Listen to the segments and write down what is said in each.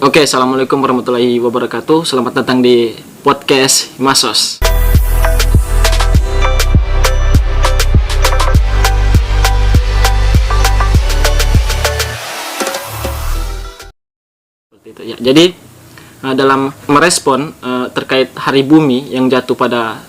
Oke, assalamualaikum warahmatullahi wabarakatuh. Selamat datang di podcast Himasos. Ya, jadi dalam merespon terkait Hari Bumi yang jatuh pada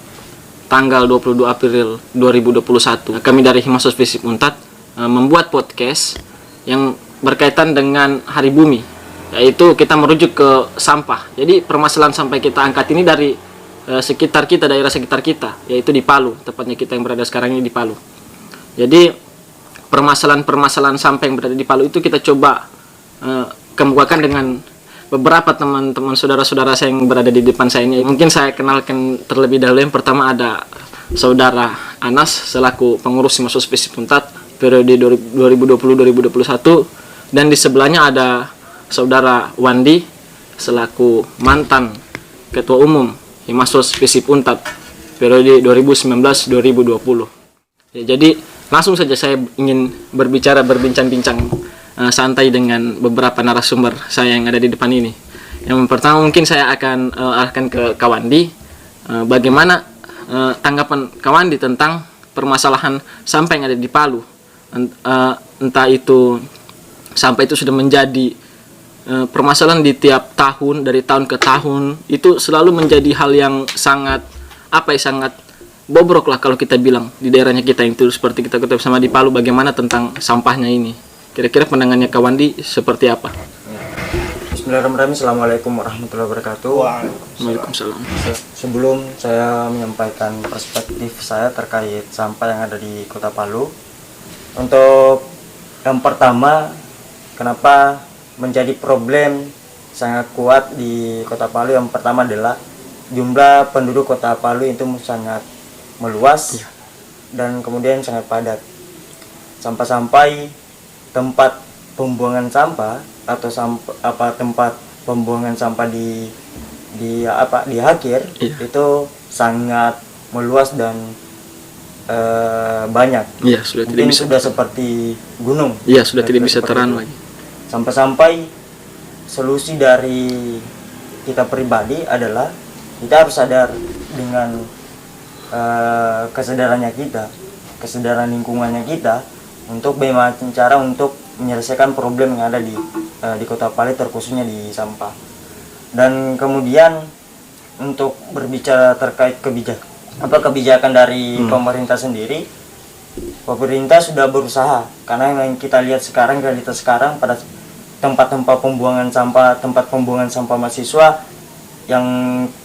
tanggal 22 April 2021, kami dari Himasos Visip Untat membuat podcast yang berkaitan dengan Hari Bumi, yaitu kita merujuk ke sampah. Jadi permasalahan sampah kita angkat ini dari sekitar kita, daerah sekitar kita, yaitu di Palu, tepatnya kita yang berada sekarang ini di Palu. Jadi permasalahan sampah yang berada di Palu itu kita coba kemukakan dengan beberapa teman-teman saudara-saudara saya yang berada di depan saya ini. Mungkin saya kenalkan terlebih dahulu. Yang pertama ada saudara Anas selaku pengurus Himasos Visip Untat periode 2020-2021, dan di sebelahnya ada saudara Wandi selaku mantan ketua umum Himasos Visip Untat periode 2019-2020. Ya, jadi langsung saja saya ingin berbincang-bincang santai dengan beberapa narasumber saya yang ada di depan ini. Yang pertama mungkin saya akan arahkan ke Kawandi. Bagaimana tanggapan Kawandi tentang permasalahan sampah yang ada di Palu? Entah itu sampah itu sudah menjadi permasalahan di tiap tahun, dari tahun ke tahun, itu selalu menjadi hal yang sangat sangat bobrok lah kalau kita bilang di daerahnya kita itu, seperti kita ketahui sama di Palu. Bagaimana tentang sampahnya ini? Kira-kira pandangannya Kawandi seperti apa? Bismillahirrahmanirrahim. Assalamualaikum warahmatullahi wabarakatuh. Waalaikumsalam. Sebelum saya menyampaikan perspektif saya terkait sampah yang ada di Kota Palu, untuk yang pertama, kenapa menjadi problem sangat kuat di Kota Palu? Yang pertama adalah jumlah penduduk Kota Palu itu sangat meluas dan kemudian sangat padat. Sampai tempat pembuangan sampah atau tempat pembuangan sampah di akhir itu sangat meluas dan banyak. Iya, sudah seperti gunung. Iya, sudah tidak bisa terang lagi. Sampai solusi dari kita pribadi adalah kita harus sadar dengan kesadaran lingkungannya kita, untuk bagaimana cara untuk menyelesaikan problem yang ada di Kota Palu, terkhususnya di sampah. Dan kemudian untuk berbicara terkait kebijakan dari pemerintah sendiri, pemerintah sudah berusaha, karena yang kita lihat sekarang, realitas sekarang pada tempat pembuangan sampah mahasiswa yang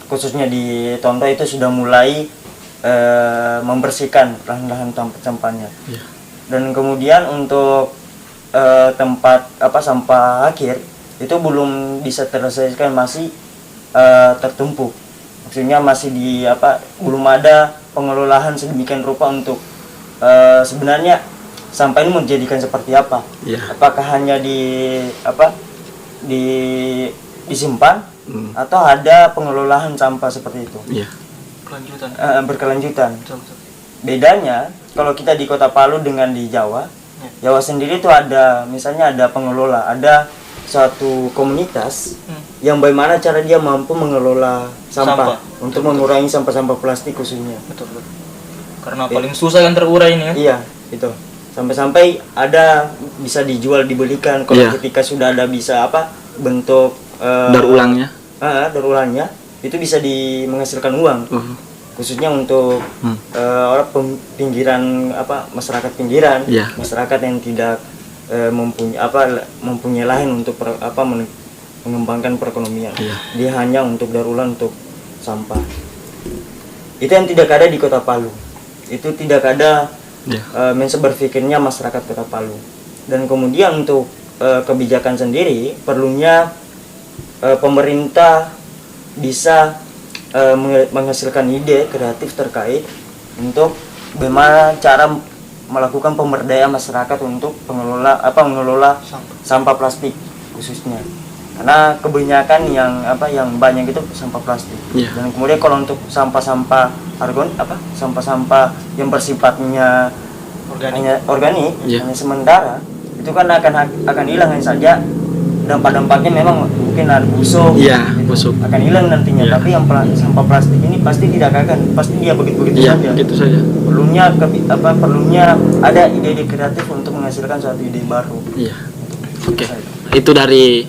khususnya di Tondo itu sudah mulai membersihkan lahan-lahan sampahnya. Dan kemudian untuk tempat sampah akhir itu belum bisa terselesaikan, masih tertumpuk. Maksudnya masih belum ada pengelolaan sedemikian rupa untuk sebenarnya sampah ini mau dijadikan seperti apa? Apakah hanya disimpan atau ada pengelolaan sampah seperti itu? Berkelanjutan. Bedanya kalau kita di Kota Palu dengan di Jawa sendiri itu ada, misalnya ada pengelola, ada suatu komunitas yang bagaimana cara dia mampu mengelola sampah untuk mengurangi sampah-sampah plastik khususnya. Betul. Karena paling susah kan terurai ini ya. Iya, itu. Sampai ada bisa dijual, dibelikan kalau ketika sudah ada bisa bentuk daur ulangnya itu bisa menghasilkan uang. Khususnya untuk pinggiran masyarakat pinggiran, masyarakat yang tidak mempunyai lahan untuk mengembangkan perekonomian. Dia hanya untuk daur ulang untuk sampah. Itu yang tidak ada di Kota Palu. Itu tidak ada berpikirnya masyarakat Kota Palu. Dan kemudian untuk kebijakan sendiri, perlunya pemerintah bisa menghasilkan ide kreatif terkait untuk bagaimana cara melakukan pemberdayaan masyarakat untuk mengelola sampah plastik khususnya, karena kebanyakan yang banyak itu sampah plastik. Dan kemudian kalau untuk sampah-sampah sampah-sampah yang bersifatnya organik hanya sementara, itu kan akan hilang saja. Dampak-dampaknya memang mungkin ada busuk, Iya, busuk. akan hilang nantinya. Iya. Tapi yang sampah plastik ini pasti tidak akan, pasti dia begitu-begitu Iya, saja. gitu saja. Perlunya ada ide-ide kreatif untuk menghasilkan suatu ide baru. Iya. Oke. Itu dari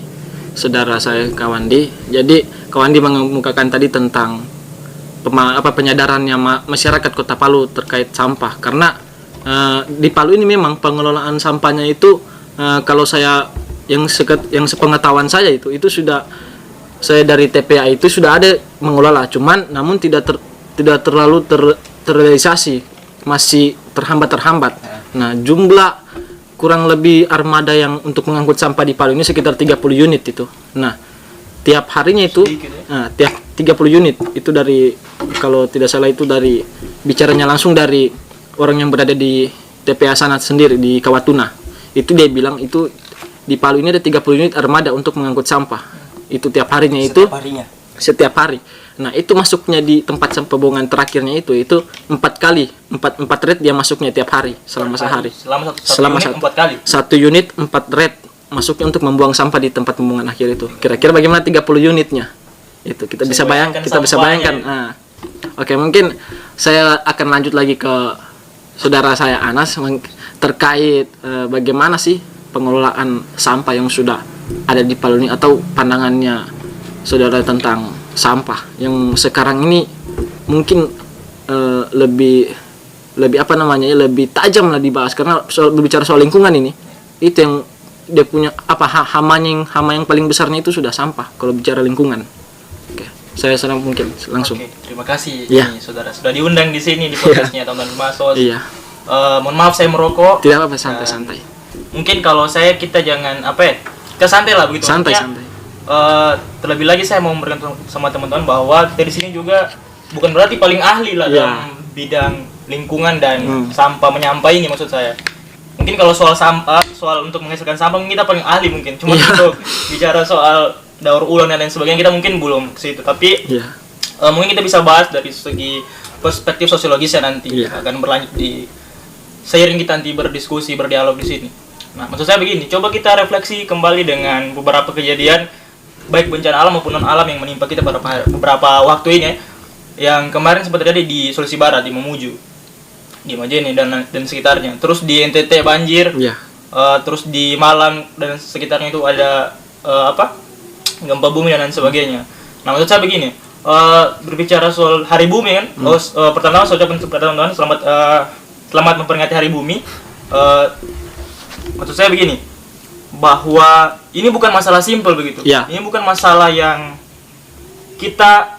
saudara saya Kawandi. Jadi Kawandi mengemukakan tadi tentang penyadarannya masyarakat Kota Palu terkait sampah, karena di Palu ini memang pengelolaan sampahnya itu kalau saya yang sepengetahuan saya itu sudah, saya dari TPA itu sudah ada mengelola, cuman namun tidak terlalu terrealisasi, masih terhambat. Nah, jumlah kurang lebih armada yang untuk mengangkut sampah di Palu ini sekitar 30 unit itu. Nah, tiap harinya itu tiap 30 unit itu dari, kalau tidak salah itu dari, bicaranya langsung dari orang yang berada di TPA sana sendiri di Kawatuna. Itu dia bilang itu di Palu ini ada 30 unit armada untuk mengangkut sampah. Itu tiap harinya itu setiap hari. Nah, itu masuknya di tempat sampah pembuangan terakhirnya itu 4 red dia masuknya tiap hari selama sehari. Selama satu unit 4 kali. Satu unit 4 red masuknya untuk membuang sampah di tempat pembuangan akhir itu. Kira-kira bagaimana 30 unitnya? Itu kita bisa bayangkan. Nah, oke, mungkin saya akan lanjut lagi ke saudara saya Anas terkait bagaimana sih pengelolaan sampah yang sudah ada di Palu ini, atau pandangannya saudara tentang sampah yang sekarang ini mungkin lebih lebih tajam lah dibahas, karena berbicara soal lingkungan ini, itu yang dia punya hama yang paling besarnya itu sudah sampah kalau bicara lingkungan. Oke, saya senang mungkin langsung. Oke, terima kasih Ya. ini saudara sudah diundang di sini di podcastnya teman-teman Masos. Iya. Mohon maaf saya merokok. Tidak apa-apa, santai-santai. Mungkin kalau kita jangan kita santai lah begitu. Santai. Terlebih lagi saya mau memberikan sama teman-teman bahwa kita di sini juga bukan berarti paling ahli lah dalam bidang lingkungan dan sampah menyampah ini, maksud saya. Mungkin kalau soal sampah, soal untuk menghasilkan sampah kita paling ahli mungkin. Cuma untuk bicara soal daur ulang dan lain sebagainya kita mungkin belum ke situ. Tapi mungkin kita bisa bahas dari segi perspektif sosiologisnya nanti. Akan berlanjut di seiring kita nanti berdiskusi, berdialog di sini. Nah, maksud saya begini, coba kita refleksi kembali dengan beberapa kejadian baik bencana alam maupun non alam yang menimpa kita beberapa waktu ini ya. Yang kemarin sempat terjadi di Sulawesi Barat, di Mamuju, di Majene dan sekitarnya. Terus di NTT banjir. Terus di Malang dan sekitarnya itu ada gempa bumi dan lain sebagainya. Nah, maksud saya begini, berbicara soal Hari Bumi kan. Pertama saya ucapkan kepada teman-teman selamat memperingati Hari Bumi. Maksud saya begini, bahwa ini bukan masalah simpel begitu. Ini bukan masalah yang kita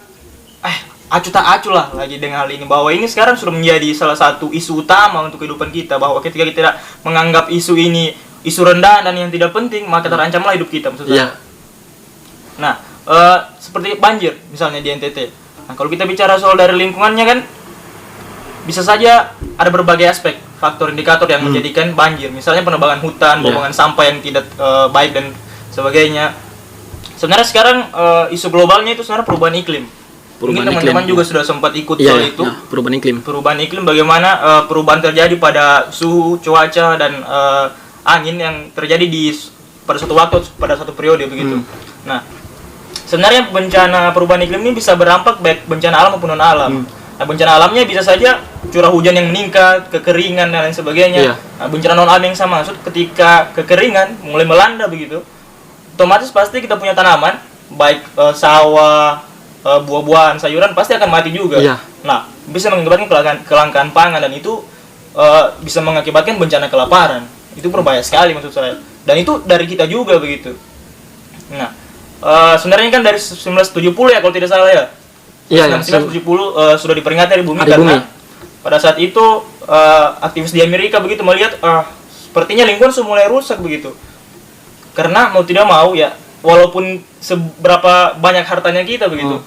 acuh tak acuh lah lagi dengan hal ini, bahwa ini sekarang sudah menjadi salah satu isu utama untuk kehidupan kita, bahwa ketika kita tidak menganggap isu ini isu rendahan dan yang tidak penting, maka terancamlah hidup kita, maksud saya. Nah, seperti banjir misalnya di NTT. Nah, kalau kita bicara soal dari lingkungannya kan bisa saja ada berbagai aspek faktor indikator yang menjadikan banjir, misalnya penebangan hutan, pembuangan sampah yang tidak baik dan sebagainya. Sebenarnya sekarang isu globalnya itu sebenarnya perubahan iklim. Mungkin teman-teman juga sudah sempat ikut soal itu. Perubahan iklim bagaimana perubahan terjadi pada suhu, cuaca dan angin yang terjadi pada suatu waktu, pada satu periode begitu. Nah, sebenarnya bencana perubahan iklim ini bisa berdampak baik bencana alam maupun non alam. Nah, bencana alamnya bisa saja curah hujan yang meningkat, kekeringan dan lain sebagainya. Nah, bencana non alam yang sama, maksud ketika kekeringan mulai melanda begitu, otomatis pasti kita punya tanaman, baik sawah, buah-buahan, sayuran pasti akan mati juga. Nah, bisa mengakibatkan kelangkaan pangan dan itu bisa mengakibatkan bencana kelaparan. Itu berbahaya sekali maksud saya. Dan itu dari kita juga begitu. Nah, sebenarnya kan dari 1970 ya kalau tidak salah ya. 1970 sudah diperingati Hari Bumi karena pada saat itu aktivis di Amerika begitu melihat sepertinya lingkungan sudah mulai rusak begitu. Karena mau tidak mau ya, walaupun seberapa banyak hartanya kita begitu,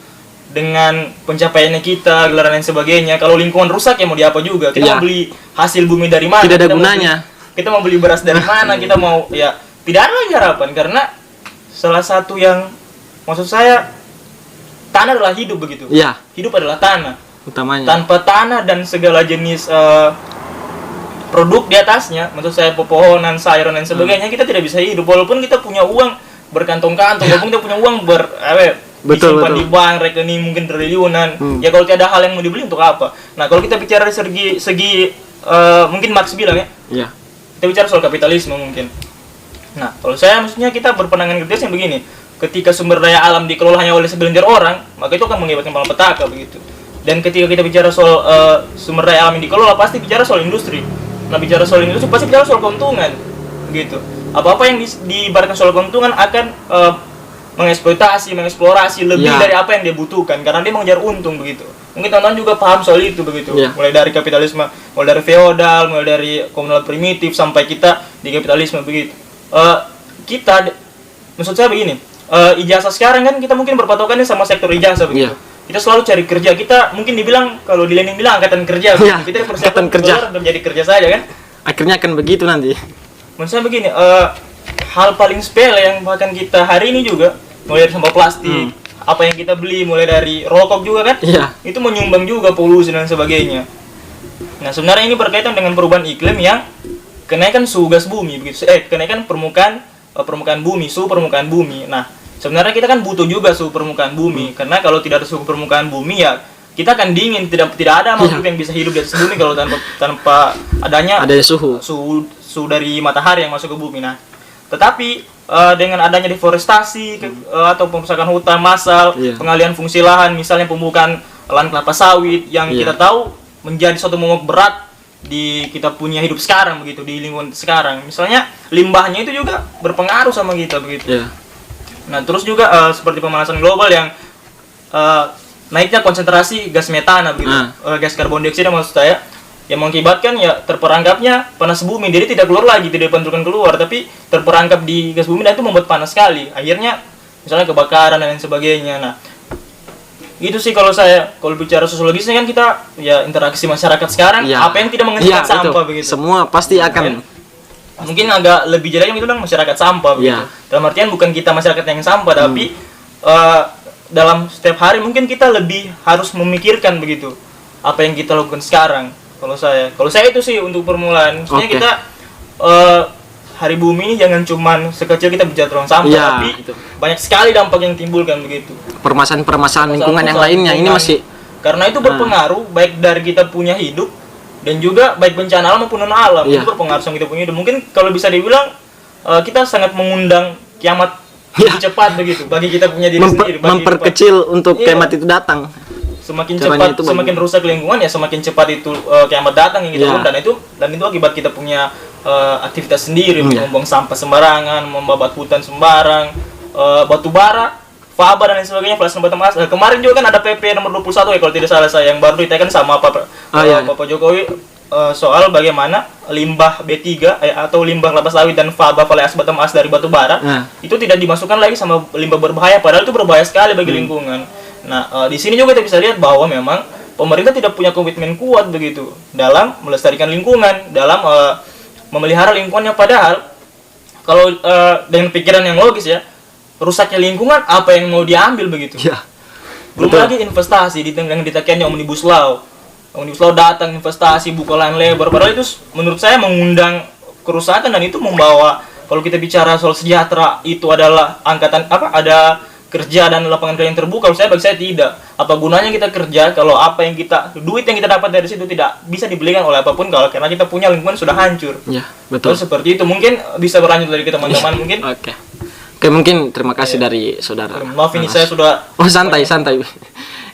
dengan pencapaiannya kita, gelaran dan sebagainya, kalau lingkungan rusak ya mau diapa juga. Kita mau beli hasil bumi dari mana? Tidak ada gunanya. Kita mau beli beras dari mana? Kita mau ya tidak ada lagi harapan, karena salah satu yang maksud saya, tanah adalah hidup begitu. Hidup adalah tanah. Utamanya. Tanpa tanah dan segala jenis produk di atasnya, maksud saya pepohonan, sayuran dan sebagainya, kita tidak bisa hidup. Walaupun kita punya uang berkantong-kantong, walaupun kita punya uang disimpan di bank, rekening mungkin triliunan. Ya kalau tidak ada hal yang mau dibeli untuk apa? Nah kalau kita bicara dari segi mungkin Marx bilang ya, kita bicara soal kapitalisme mungkin. Nah kalau saya maksudnya kita berpandangan kritis yang begini, ketika sumber daya alam dikelola hanya oleh segelintir orang, maka itu akan mengakibatkan malapetaka begitu. Dan ketika kita bicara soal sumber daya alam yang dikelola, pasti bicara soal industri. Nah bicara soal industri pasti bicara soal keuntungan begitu. Apa-apa yang diibaratkan soal keuntungan akan mengeksplorasi lebih dari apa yang dia butuhkan karena dia mengejar untung begitu. Mungkin teman-teman juga paham soal itu begitu. Mulai dari kapitalisme, mulai dari feodal, mulai dari komunal primitif sampai kita di kapitalisme begitu. Maksud saya begini, ijazah sekarang kan kita mungkin berpatokannya sama sektor ijazah begitu. Kita selalu cari kerja. Kita mungkin dibilang kalau di Lenin bilang angkatan kerja. Kita persiapan kerja untuk jadi kerja saja kan. Akhirnya akan begitu nanti. Maksud saya begini, hal paling sepele yang bahkan kita hari ini juga, mulai dari sampah plastik, apa yang kita beli, mulai dari rokok juga kan, itu menyumbang juga polusi dan sebagainya. Nah sebenarnya ini berkaitan dengan perubahan iklim yang kenaikan suhu gas bumi, kenaikan permukaan bumi, suhu permukaan bumi. Nah sebenarnya kita kan butuh juga suhu permukaan bumi, karena kalau tidak ada suhu permukaan bumi ya kita akan dingin, tidak ada makhluk yang bisa hidup di atas bumi kalau tanpa adanya suhu dari matahari yang masuk ke bumi. Nah tetapi dengan adanya deforestasi atau perusakan hutan massal, pengalihan fungsi lahan, misalnya pembukaan lahan kelapa sawit yang kita tahu menjadi suatu momok berat di kita punya hidup sekarang begitu, di lingkungan sekarang. Misalnya limbahnya itu juga berpengaruh sama kita begitu. Nah terus juga seperti pemanasan global yang naiknya konsentrasi gas metana begitu, gas karbon dioksida maksud saya, yang mengakibatkan ya terperangkapnya panas bumi. Jadi tidak keluar lagi, tidak dipantulkan keluar, tapi terperangkap di gas bumi dan itu membuat panas sekali. Akhirnya misalnya kebakaran dan lain sebagainya. Nah itu sih kalau bicara sosiologisnya kan kita ya interaksi masyarakat sekarang, apa yang tidak menghasilkan sampah begitu. Semua pasti akan mungkin agak lebih jelek itu bilang masyarakat sampah begitu. Dalam artian bukan kita masyarakat yang sampah, tapi dalam setiap hari mungkin kita lebih harus memikirkan begitu apa yang kita lakukan sekarang. Kalau saya itu sih untuk permulaan. Maksudnya kita hari bumi ini jangan cuman sekecil kita bicara tentang sampah, tapi banyak sekali dampak yang timbulkan begitu. Permasalahan lingkungan yang lainnya ini masih karena itu berpengaruh baik dari kita punya hidup dan juga baik bencana alam maupun non alam itu berpengaruh sama kita punya hidup. Mungkin kalau bisa dibilang kita sangat mengundang kiamat lebih cepat begitu bagi kita punya diri sendiri. Memperkecil untuk kiamat itu datang. Semakin cepat, semakin rusak lingkungan ya semakin cepat itu kiamat datang yang kita dan itu akibat kita punya aktivitas sendiri, membuang sampah sembarangan, membabat hutan sembarang, batu bara, faba dan lain sebagainya, plastik batu emas. Kemarin juga kan ada PP nomor 21 ya kalau tidak salah saya, yang baru ditekan sama Pak Jokowi soal bagaimana limbah B3 atau limbah kelapa sawit dan faba fly ash batu emas dari batu bara itu tidak dimasukkan lagi sama limbah berbahaya, padahal itu berbahaya sekali bagi lingkungan. Nah, di sini juga kita bisa lihat bahwa memang pemerintah tidak punya komitmen kuat begitu dalam melestarikan lingkungan, dalam memelihara lingkungannya. Padahal kalau dengan pikiran yang logis ya, rusaknya lingkungan apa yang mau diambil begitu? Belum lagi investasi yang ditekannya Omnibus Law datang investasi buka lahan lebar, padahal itu menurut saya mengundang kerusakan dan itu membawa, kalau kita bicara soal sejahtera itu adalah ada kerja dan lapangan kerja yang terbuka. Bagi saya tidak. Apa gunanya kita kerja kalau duit yang kita dapat dari situ tidak bisa dibelikan oleh apapun karena kita punya lingkungan sudah hancur. Betul. Seperti itu. Mungkin bisa berlanjut dari kita teman-teman mungkin. Oke, mungkin terima kasih dari saudara. Maaf ini saya sudah santai.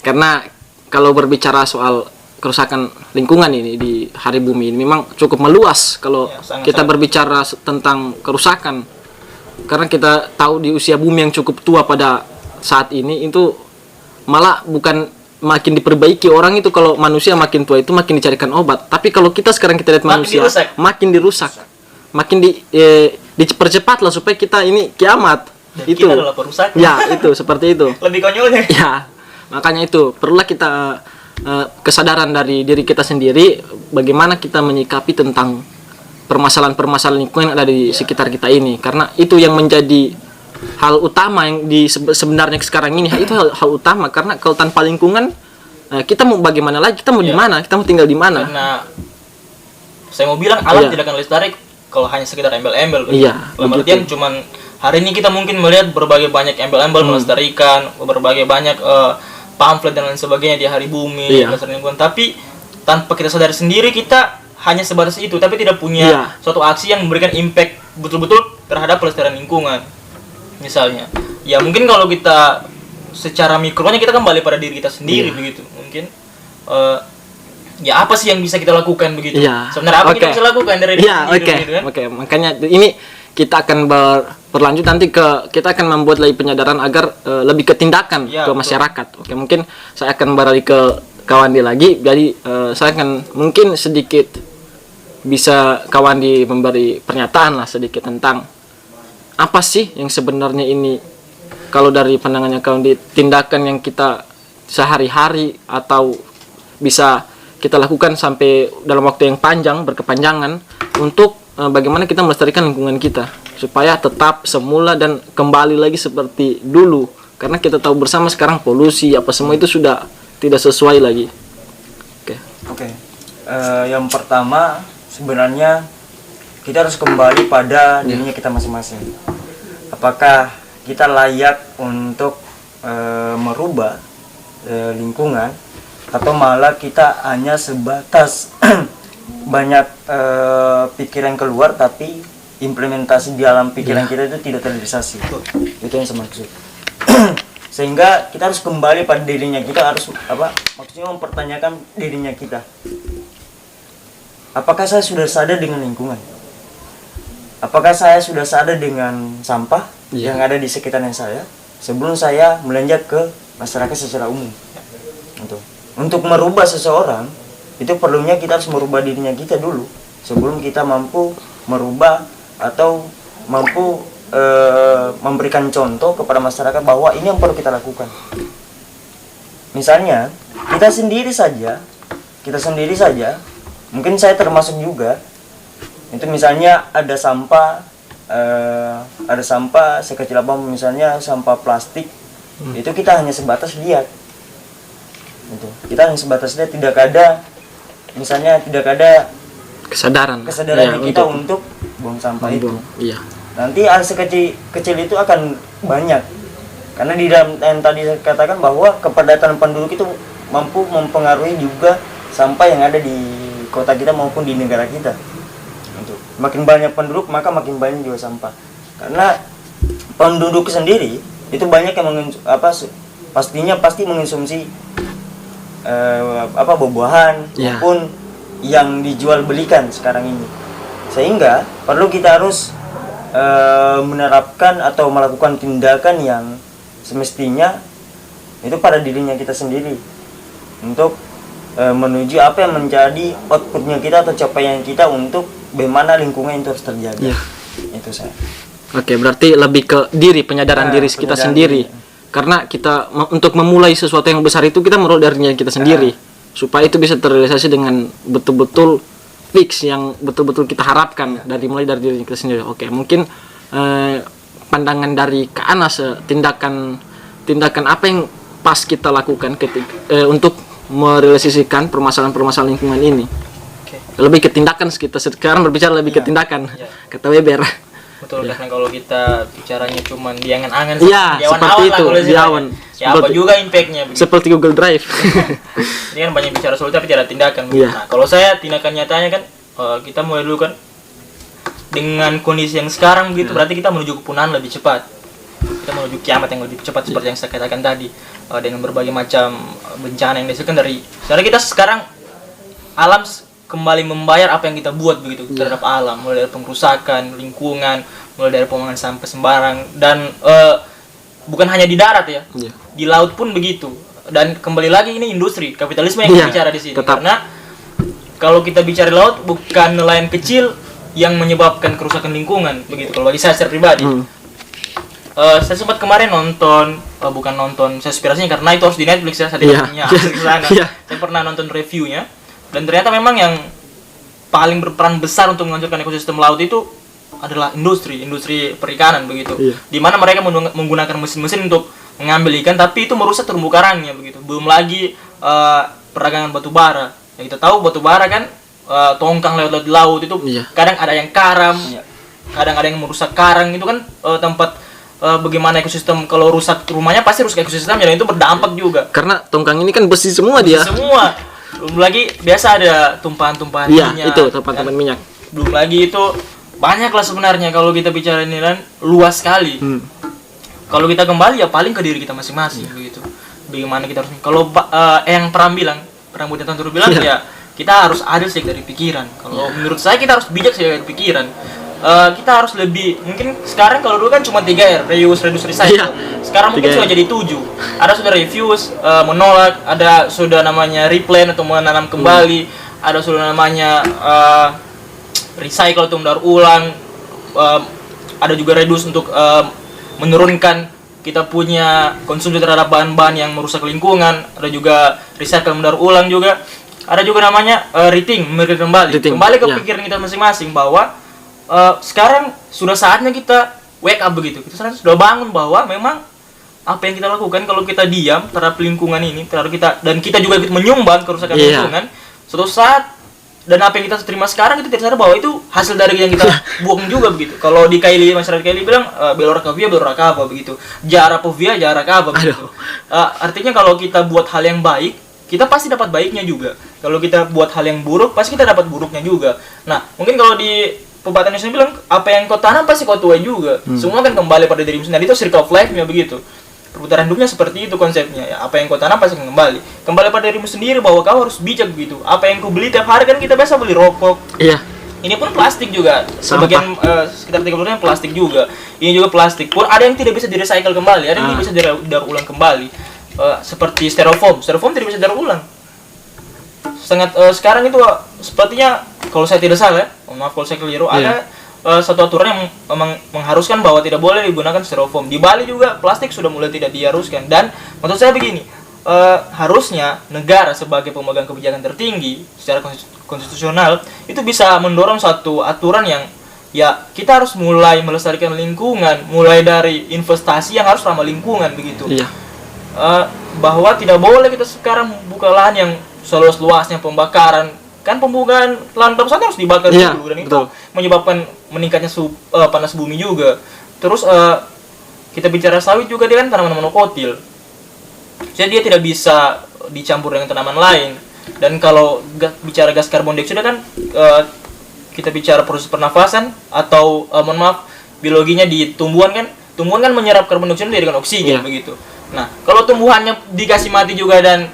Karena kalau berbicara soal kerusakan lingkungan ini di hari bumi ini memang cukup meluas kalau kita berbicara tentang kerusakan. Karena kita tahu di usia bumi yang cukup tua pada saat ini itu malah bukan makin diperbaiki orang itu, kalau manusia makin tua itu makin dicarikan obat. Tapi kalau kita sekarang kita lihat manusia makin dirusak, makin dipercepat lah supaya kita ini kiamat. Dan itu kita adalah perusak. Itu seperti itu. Lebih konyolnya. Makanya itu perlulah kita kesadaran dari diri kita sendiri bagaimana kita menyikapi tentang permasalahan lingkungan yang ada di sekitar kita ini, karena itu yang menjadi hal utama yang sebenarnya sekarang ini. Itu hal utama, karena kalau tanpa lingkungan kita mau bagaimana lagi, kita mau di mana, kita mau tinggal di mana. Karena saya mau bilang alam tidak akan lestari kalau hanya sekedar embel-embel. Dalam artian cuman hari ini kita mungkin melihat berbagai banyak embel-embel melestarikan, berbagai banyak pamflet dan lain sebagainya di Hari Bumi, pelestarian lingkungan. Tapi tanpa kita sadari sendiri kita hanya sebatas itu, tapi tidak punya suatu aksi yang memberikan impact betul-betul terhadap pelestarian lingkungan. Misalnya, ya mungkin kalau kita secara mikronya kita kembali pada diri kita sendiri begitu. Mungkin ya apa sih yang bisa kita lakukan begitu? Sebenarnya apa kita bisa lakukan dari diri sendiri begitu kan? Makanya ini kita akan berlanjut nanti kita akan membuat lagi penyadaran agar lebih ke tindakan ke masyarakat. Mungkin saya akan beralih ke Kawandi lagi. Jadi saya akan mungkin sedikit bisa Kawandi memberi pernyataan lah sedikit tentang apa sih yang sebenarnya ini, kalau dari pandangannya Kawandi, tindakan yang kita sehari-hari atau bisa kita lakukan sampai dalam waktu yang panjang, berkepanjangan, untuk bagaimana kita melestarikan lingkungan kita supaya tetap semula dan kembali lagi seperti dulu. Karena kita tahu bersama sekarang polusi apa semua itu sudah tidak sesuai lagi. Yang pertama sebenarnya kita harus kembali pada dirinya kita masing-masing. Apakah kita layak untuk merubah lingkungan, atau malah kita hanya sebatas banyak pikiran keluar tapi implementasi di dalam pikiran kita itu tidak terrealisasi. Itu yang saya maksud. Sehingga kita harus kembali pada dirinya kita, harus maksudnya mempertanyakan dirinya kita. Apakah saya sudah sadar dengan lingkungan? Apakah saya sudah sadar dengan sampah yang ada di sekitarnya saya sebelum saya melanjut ke masyarakat secara umum? Untuk merubah seseorang itu perlunya kita harus merubah dirinya kita dulu sebelum kita mampu merubah atau mampu memberikan contoh kepada masyarakat bahwa ini yang perlu kita lakukan. Misalnya kita sendiri saja, mungkin saya termasuk juga. Itu misalnya ada sampah sekecil apa, misalnya sampah plastik, itu kita hanya sebatas lihat. Kita hanya sebatas lihat, tidak ada kesadaran kita untuk buang sampah itu. Nanti hal kecil itu akan banyak, karena di dalam yang tadi saya katakan bahwa kepadatan penduduk itu mampu mempengaruhi juga sampah yang ada di kota kita maupun di negara kita. Makin banyak penduduk maka makin banyak juga sampah, karena penduduk sendiri itu banyak yang pasti mengonsumsi buah-buahan maupun yang dijual belikan sekarang ini, sehingga perlu kita harus menerapkan atau melakukan tindakan yang semestinya itu pada dirinya kita sendiri untuk menuju apa yang menjadi outputnya kita atau capaian kita untuk bagaimana lingkungan itu harus terjaga. Itu saya. Berarti lebih ke penyadaran diri kita sendiri. Karena kita untuk memulai sesuatu yang besar itu kita mulai dari diri kita sendiri, supaya itu bisa terrealisasi dengan betul-betul fix yang betul-betul kita harapkan mulai dari diri kita sendiri. Mungkin pandangan dari Kak Anas, tindakan apa yang pas kita lakukan untuk merealisasikan permasalahan lingkungan ini. Lebih ke tindakan, kita sekarang berbicara lebih ke tindakan, kata Weber. Betul, karena kalau kita bicaranya cuman di angan-angan seperti itu, di awan. Apa juga impactnya begitu. Seperti Google Drive. Ini kan banyak bicara soal tapi tidak ada tindakan. Nah, kalau saya tindakan nyatanya kan kita mulai dulu kan dengan kondisi yang sekarang begitu, berarti kita menuju kepunahan lebih cepat. Kita menuju kiamat yang lebih cepat seperti yang saya katakan tadi, dengan berbagai macam bencana yang dihasilkan dari. Sekarang kita alam kembali membayar apa yang kita buat begitu terhadap alam, mulai dari pengrusakan lingkungan, mulai dari pembuangan sampah sembarang, dan bukan hanya di darat di laut pun begitu. Dan kembali lagi ini industri kapitalisme yang kita bicara di sini. Karena kalau kita bicara laut, bukan nelayan kecil yang menyebabkan kerusakan lingkungan begitu. Kalau bagi saya secara pribadi, saya sempat kemarin nonton, bukan nonton sesuai karena itu harus di Netflix ya, saya tidak punya akses ke sana. Saya pernah nonton reviewnya. Dan ternyata memang yang paling berperan besar untuk menghancurkan ekosistem laut itu adalah industri perikanan begitu. Di mana mereka menggunakan mesin-mesin untuk mengambil ikan, tapi itu merusak terumbu karangnya begitu. Belum lagi perdagangan batu bara. Ya, kita tahu batu bara kan tongkang lewat di laut itu kadang ada yang karam, kadang ada yang merusak karang itu kan tempat bagaimana ekosistem, kalau rusak rumahnya pasti rusak ekosistemnya dan itu berdampak juga. Karena tongkang ini kan besi semua dia. Semua. Belum lagi biasa ada tumpahan-tumpahan minyak. Iya, itu tumpahan minyak. Belum lagi itu banyak lah sebenarnya kalau kita bicara ini kan luas sekali. Kalau kita kembali ya paling ke diri kita masing-masing begitu. Bagaimana kita harus yang Pram Budi Tanturu bilang ya kita harus adil sih dari pikiran. Kalau menurut saya kita harus bijak sih dari pikiran. Kita harus lebih, mungkin sekarang kalau dulu kan cuma 3R, reuse, reduce, recycle. Sekarang mungkin sudah jadi 7. Ada sudah refuse, menolak, ada sudah namanya replant atau menanam kembali, ada sudah namanya recycle atau mendaur ulang, ada juga reduce untuk menurunkan kita punya konsumsi terhadap bahan-bahan yang merusak lingkungan, ada juga recycle, mendaur ulang juga, ada juga namanya rethink, memikirkan kembali ke pikiran kita masing-masing bahwa sekarang sudah saatnya kita wake up begitu. Kita sudah bangun bahwa memang apa yang kita lakukan kalau kita diam terhadap lingkungan ini, terhadap kita dan kita juga ikut menyumbang kerusakan lingkungan, suatu saat dan apa yang kita terima sekarang itu tidak sadar bahwa itu hasil dari yang kita buang juga begitu. Kalau di Kaili, masyarakat Kaili bilang belorakavia begitu. Jarapovia jarakava begitu. Artinya kalau kita buat hal yang baik, kita pasti dapat baiknya juga. Kalau kita buat hal yang buruk, pasti kita dapat buruknya juga. Nah, mungkin kalau di pepatah Indonesia bilang apa yang kau tanam pasti kau tuai juga. Semua kan kembali pada dirimu sendiri. Itu circle of life-nya begitu. Perputaran hidupnya seperti itu konsepnya. Ya, apa yang kau tanam pasti kembali pada dirimu sendiri bahwa kau harus bijak begitu. Apa yang kau beli tiap hari kan kita biasa beli rokok. Iya. Ini pun plastik juga. Sebagian sekitar 30% plastik juga. Ini juga plastik. Pun ada yang tidak bisa di-recycle kembali, ada yang tidak bisa didaur ulang kembali. Seperti styrofoam. Styrofoam tidak bisa didaur ulang. Sekarang itu sepertinya kalau saya tidak salah, maaf kalau saya keliru, ada satu aturan yang mengharuskan bahwa tidak boleh digunakan styrofoam. Di Bali juga plastik sudah mulai tidak diharuskan. Dan maksud saya begini, harusnya negara sebagai pemegang kebijakan tertinggi secara konstitusional itu bisa mendorong suatu aturan yang ya kita harus mulai melestarikan lingkungan, mulai dari investasi yang harus ramah lingkungan begitu. Bahwa tidak boleh kita sekarang buka lahan yang seluas-luasnya pembakaran. Kan pembukaan lahan perusahaan harus dibakar dulu dan itu menyebabkan meningkatnya panas bumi juga. Terus kita bicara sawit juga, dia kan tanaman monokotil. Jadi dia tidak bisa dicampur dengan tanaman lain. Dan kalau bicara gas karbon dioksida kan kita bicara proses pernafasan atau biologinya di tumbuhan kan menyerap karbon dioksida dengan oksigen begitu. Nah, kalau tumbuhannya dikasih mati juga dan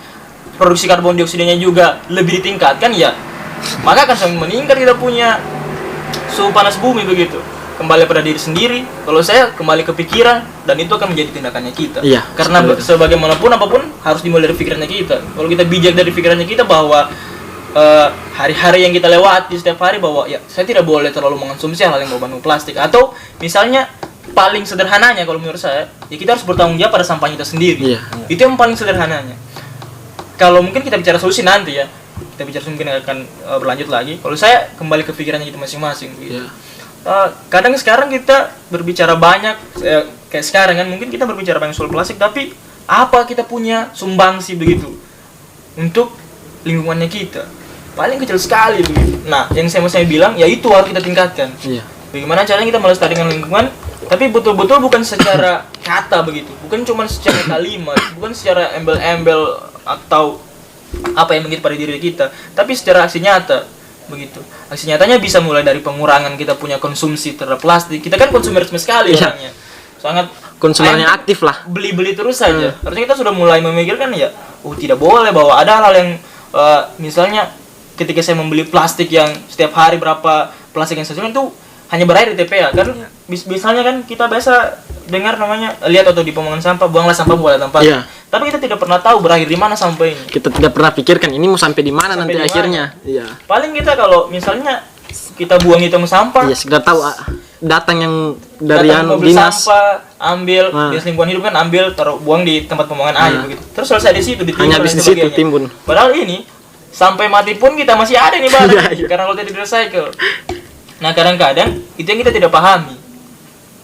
produksi karbon dioksidanya juga lebih ditingkatkan ya, maka akan semakin meningkat kita punya suhu panas bumi begitu. Kembali pada diri sendiri, kalau saya kembali ke pikiran dan itu akan menjadi tindakannya kita. Karena sebagaimanapun apapun harus dimulai dari pikirannya kita. Kalau kita bijak dari pikirannya kita bahwa hari-hari yang kita lewati setiap hari bahwa ya saya tidak boleh terlalu mengonsumsi hal yang berbau plastik, atau misalnya paling sederhananya kalau menurut saya ya kita harus bertanggung jawab pada sampahnya kita sendiri. Itu yang paling sederhananya. Kalau mungkin kita bicara solusi nanti ya, kita bicara mungkin akan berlanjut lagi. Kalau saya kembali ke pikirannya kita masing-masing gitu. Kadang sekarang kita berbicara banyak kayak sekarang kan mungkin kita berbicara banyak soal plastik, tapi apa kita punya sumbangsi begitu untuk lingkungannya kita? Paling kecil sekali begitu. Nah, yang saya mau bilang ya itu harus kita tingkatkan. Bagaimana caranya kita melestarikan lingkungan, tapi betul-betul bukan secara kata begitu, bukan cuma secara kalimat, bukan secara embel-embel atau apa yang begitu pada diri kita, tapi secara aksi nyata begitu. Aksi nyatanya bisa mulai dari pengurangan kita punya konsumsi terhadap plastik. Kita kan konsumerisme sekali orangnya, sangat konsumernya aktif lah, beli terus saja. Harusnya kita sudah mulai memikirkan ya, tidak boleh bahwa ada hal yang misalnya ketika saya membeli plastik yang setiap hari berapa plastik yang saya jual itu hanya berakhir di TPA kan. Misalnya kan kita biasa dengar namanya lihat atau di pembuangan sampah, buanglah sampah buat tempat. Tapi kita tidak pernah tahu berakhir di mana sampah ini. Kita tidak pernah pikirkan ini mau sampai di mana nanti akhirnya. Paling kita kalau misalnya kita buang itu sampah, sudah tahu datang yang dari dinas sampah, ambil dinas lingkungan hidup kan ambil taruh buang di tempat pembuangan air begitu. Terus selesai di situ hanya di situ timbun. Padahal ini sampai mati pun kita masih ada nih barang karena kalau tidak di-recycle. Nah, kadang-kadang itu yang kita tidak pahami.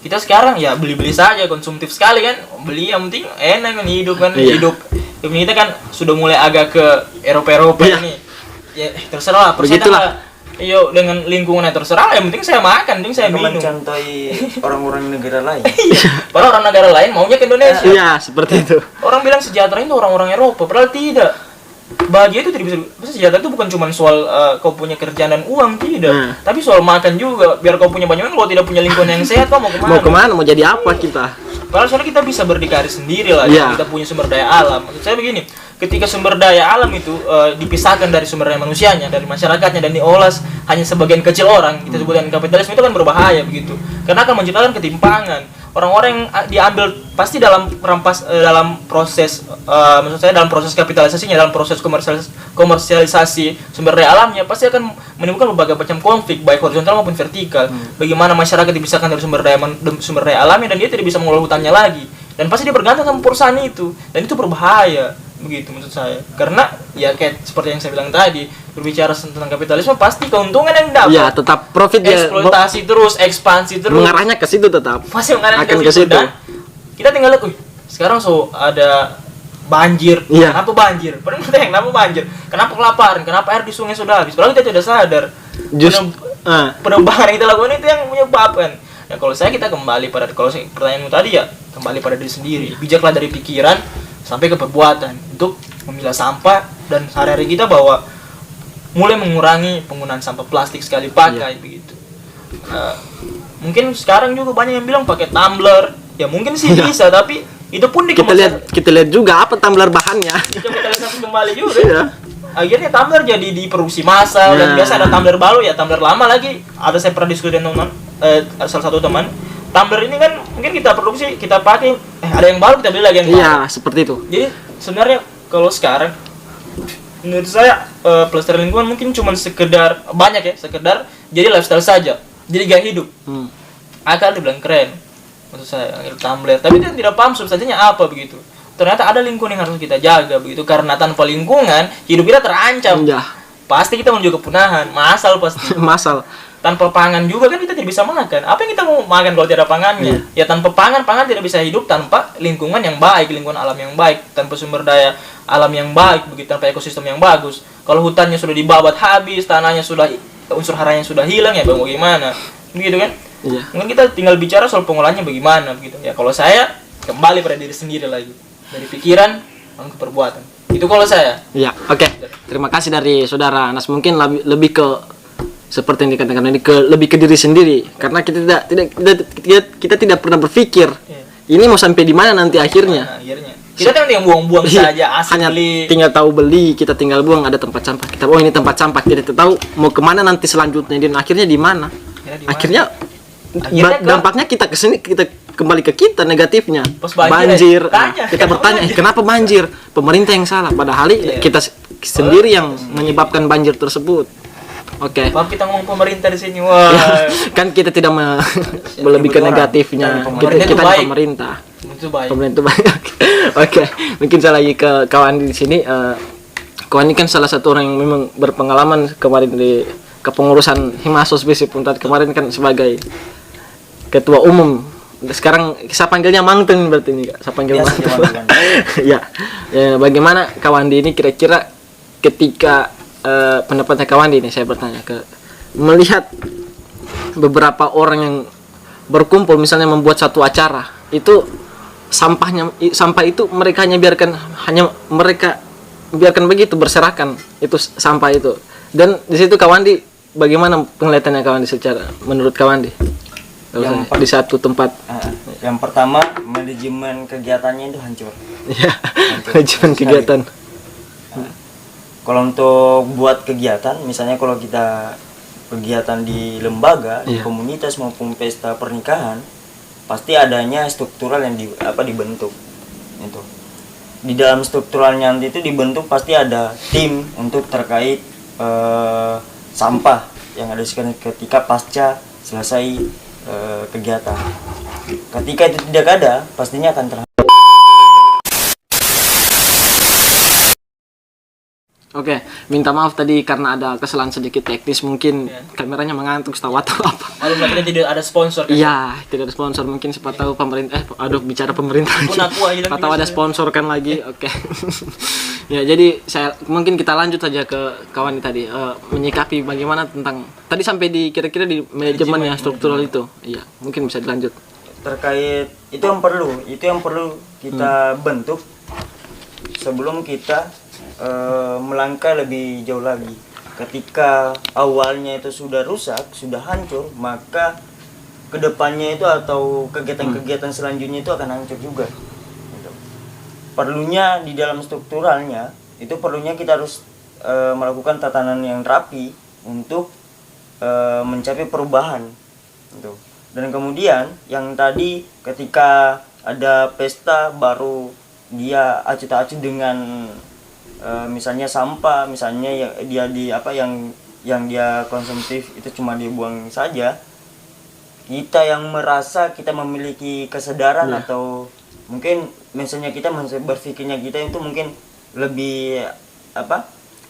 Kita sekarang ya beli-beli saja, konsumtif sekali kan. Beli yang penting enak kan hidup kan. Hidup kita kan sudah mulai agak ke Eropa ini. Ya terserah, persetan Iyo dengan lingkungan yang terserah, yang penting saya makan, yang penting saya minum. Mencontohi orang-orang negara lain. Padahal orang negara lain maunya ke Indonesia. Iya, seperti itu. Orang bilang sejahtera itu orang-orang Eropa, padahal tidak. Bahagia itu tidak bisa, sejahtera itu bukan cuma soal kau punya kerjaan dan uang, tidak. Tapi soal makan juga. Biar kau punya banyak uang, kalau tidak punya lingkungan yang sehat, kau mau kemana? Mau kemana? Mau jadi apa kita? Padahal soalnya kita bisa berdikari sendiri lah, Yeah. kita punya sumber daya alam. Maksud saya begini, ketika sumber daya alam itu dipisahkan dari sumber daya manusianya, dari masyarakatnya, dan diolah hanya sebagian kecil orang, kita sebut dengan kapitalisme, itu kan berbahaya begitu. Karena akan menciptakan ketimpangan. Orang-orang yang diambil pasti dalam dalam proses maksud saya dalam proses kapitalisasinya, dalam proses komersialisasi sumber daya alamnya pasti akan menimbulkan berbagai macam konflik baik horizontal maupun vertikal. Bagaimana masyarakat dipisahkan dari sumber daya alamnya dan dia tidak bisa mengelola hutannya lagi. Dan pasti dia bergantung sama perusahaan itu, dan itu berbahaya begitu maksud saya. Karena ya kayak seperti yang saya bilang tadi, berbicara tentang kapitalisme pasti keuntungan yang dapat. Ya, tetap profit ya. Eksploitasi terus, ekspansi terus. Mengarahnya ke situ tetap. Masih mengarahnya akan ke situ. Dan kita tinggal lihat, sekarang ada banjir. Iya. Kenapa banjir? Padahal kita yang kenapa banjir? Kenapa kelaparan? Kenapa air di sungai sudah habis? Padahal kita tidak sadar. Penerbangan yang kita lakukan itu yang menyebabkan. Nah, kalau kita kembali pada pertanyaanmu tadi ya, kembali pada diri sendiri. Bijaklah dari pikiran sampai ke perbuatan untuk memilah sampah, dan sehari-hari kita bahwa mulai mengurangi penggunaan sampah plastik sekali pakai begitu. Mungkin sekarang juga banyak yang bilang pakai tumbler. Ya mungkin sih bisa, tapi itu pun kita lihat juga apa tumbler bahannya. Dikapitalisasi kembali juga. Akhirnya tumbler jadi diproduksi massal dan biasa ada tumbler baru ya, tumbler lama lagi. Ada saya pernah diskusi dengan teman, salah satu teman. Tumbler ini kan mungkin kita produksi, kita pakai, ada yang baru kita beli lagi yang baru. Iya, seperti itu. Jadi sebenarnya kalau sekarang menurut saya pelestarian lingkungan mungkin cuma sekedar jadi lifestyle saja, jadi gaya hidup. Akal dibilang keren, maksud saya tumbler, tapi dia tidak paham substansinya apa begitu. Ternyata ada lingkungan yang harus kita jaga begitu, karena tanpa lingkungan hidup kita terancam. Ya. Pasti kita menuju kepunahan, massal pasti. Massal. Tanpa pangan juga kan kita tidak bisa makan. Apa yang kita mau makan kalau tidak ada pangannya? Ya tanpa pangan tidak bisa hidup tanpa lingkungan yang baik, lingkungan alam yang baik, tanpa sumber daya alam yang baik, begitu, tanpa ekosistem yang bagus. Kalau hutannya sudah dibabat habis, tanahnya sudah, unsur haranya sudah hilang, ya bagaimana? Begitu kan? Iya. Mungkin kita tinggal bicara soal pengolahannya bagaimana begitu. Ya kalau saya kembali pada diri sendiri lagi. Dari pikiran ke perbuatan. Itu kalau saya. Ya, oke. Terima kasih dari saudara Anas. Mungkin lebih ke seperti yang dikatakan tadi, lebih ke diri sendiri, karena kita tidak pernah berpikir ini mau sampai di mana nanti akhirnya. Kita tinggal buang-buang saja, hanya tinggal tahu beli, kita tinggal buang, ada tempat sampah, kita ini tempat sampah, kita tahu mau kemana nanti selanjutnya, dan akhirnya di mana. Akhirnya dampaknya kita kesini, kita kembali ke kita negatifnya. Banjir. Kita bertanya, kenapa banjir? Pemerintah yang salah, padahal kita sendiri yang menyebabkan banjir tersebut. Oke. Maaf kita ngomong pemerintah di sini. Wah. Kan kita tidak lebih ke negatifnya. Kita pemerintah. Itu baik. Pemerintah baik. Oke. Mungkin saya lagi ke kawan di sini. Kawan ini kan salah satu orang yang memang berpengalaman kemarin di kepengurusan Himasos Visip Untat kemarin kan sebagai ketua umum. Sekarang saya panggilnya Mangten berarti ini Kak. Saya panggil Mangten. Ya. Bagaimana kawan ini kira-kira ketika pendapatnya kawan ini, saya bertanya melihat beberapa orang yang berkumpul misalnya membuat satu acara, itu sampah itu mereka biarkan begitu berserakan itu sampah itu. Dan di situ Kawandi, bagaimana penglihatannya Kawandi secara menurut Kawandi di satu tempat? Yang pertama, manajemen kegiatannya itu hancur. Ya, manajemen kegiatan. Kalau untuk buat kegiatan, misalnya kalau kita kegiatan di lembaga, di komunitas maupun pesta pernikahan, pasti adanya struktural yang dibentuk. Itu. Di dalam strukturalnya nanti itu dibentuk pasti ada tim untuk terkait sampah yang ada ketika pasca selesai kegiatan. Ketika itu tidak ada, pastinya akan terhambat. Oke, minta maaf tadi karena ada kesalahan sedikit teknis, mungkin kameranya mengantuk setahu atau apa. Berarti tidak ada sponsor kan? Iya, tidak ada sponsor, mungkin siapa tahu pemerintah bicara pemerintah. Siapa tahu ada sponsor kan lagi. Oke. Ya, jadi mungkin kita lanjut saja ke kawan tadi, menyikapi bagaimana tentang tadi sampai di kira-kira di manajemen yang struktural itu. Iya, mungkin bisa dilanjut. Terkait itu yang perlu kita bentuk sebelum kita melangkah lebih jauh lagi. Ketika awalnya itu sudah rusak, sudah hancur, maka kedepannya itu atau kegiatan-kegiatan selanjutnya itu akan hancur juga. Perlunya di dalam strukturalnya itu perlunya kita harus melakukan tatanan yang rapi untuk mencapai perubahan gitu. Dan kemudian yang tadi ketika ada pesta baru dia acuh tak acuh dengan misalnya sampah, misalnya dia di apa yang dia konsumtif itu cuma dibuang saja. Kita yang merasa kita memiliki kesadaran atau mungkin misalnya kita berpikirnya kita itu mungkin lebih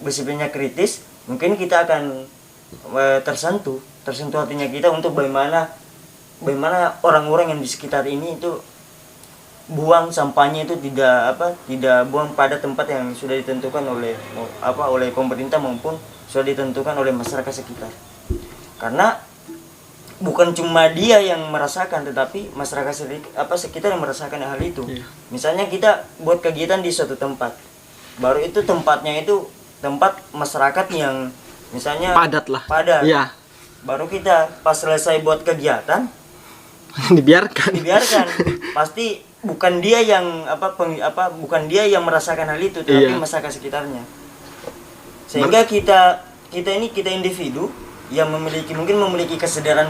berpikirnya kritis, mungkin kita akan tersentuh hatinya kita untuk bagaimana orang-orang yang di sekitar ini itu buang sampahnya itu tidak buang pada tempat yang sudah ditentukan oleh pemerintah maupun sudah ditentukan oleh masyarakat sekitar. Karena bukan cuma dia yang merasakan, tetapi masyarakat sekitar yang merasakan hal itu. Misalnya kita buat kegiatan di suatu tempat, baru itu tempatnya itu tempat masyarakat yang misalnya padat. Iya. Baru kita pas selesai buat kegiatan dibiarkan. Pasti bukan dia yang bukan dia yang merasakan hal itu, tetapi masyarakat sekitarnya. Sehingga kita individu yang memiliki kesadaran